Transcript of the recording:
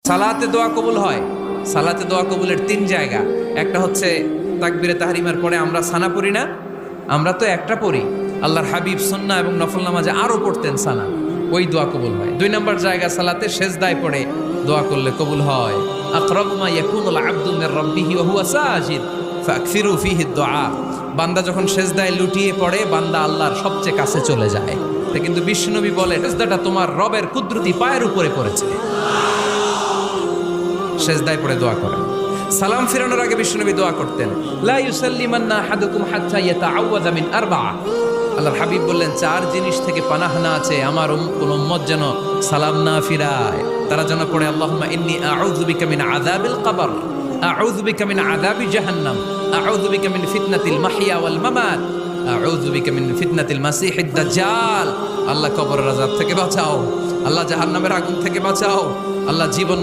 সালাতে দোয়া কবুল হয়। সালাতে দোয়া কবুলের 3 জায়গা। একটা হচ্ছে তাকবীরে তাহরিমার পরে আমরা সানা পড়ি না, আমরা তো একটা পড়ি। আল্লাহর হাবিব সুন্নাহ এবং নফল নামাজে আরো পড়তেন সানা, ওই দোয়া কবুল হয়। 2 নম্বর জায়গা সালাতে সেজদায় পড়ে দোয়া করলে কবুল হয়। আকরাবু মা ইয়াকুনুল আবদু মির রাব্বিহি ওয়া হুয়া সাজিদ ফাকসিরু ফিহি দুআ। বান্দা যখন সেজদায় লুটিয়ে পড়ে বান্দা আল্লাহর সবচেয়ে কাছে চলে যায়। তা কিন্তু বিশ্বনবী বলে সেজদাটা তোমার রবের কুদরতি পায়ের উপরে পড়েছে। সেজদায় পড়ে দোয়া করেন। সালাম ফিরানোর আগে বিশ্বনবী দোয়া করতেন, লা ইউসাল্লিমান্না আহাদুকুম হাত্তা ইয়াতাআওয়াযা মিন আরবা'a। আল্লাহর হাবিব বললেন 4 জিনিস থেকে পানাহ না আছে আমার কোন উম্মত যেন সালাম না ফিরায়। তারা যেন পড়ে আল্লাহুম্মা ইন্নী আউযু বিকা মিন আযাবিল কবর, আউযু বিকা মিন আযাবি জাহান্নাম, আউযু বিকা মিন ফিতনাতিল মাহইয়া ওয়াল মামাত, আউযু বিকা মিন ফিতনাতিল মাসিহিদ দাজ্জাল। আল্লাহ কবরের আযাব থেকে বাঁচাও, আল্লাহ জাহান্নামের আগুন থেকে বাঁচাও, আল্লাহ জীবন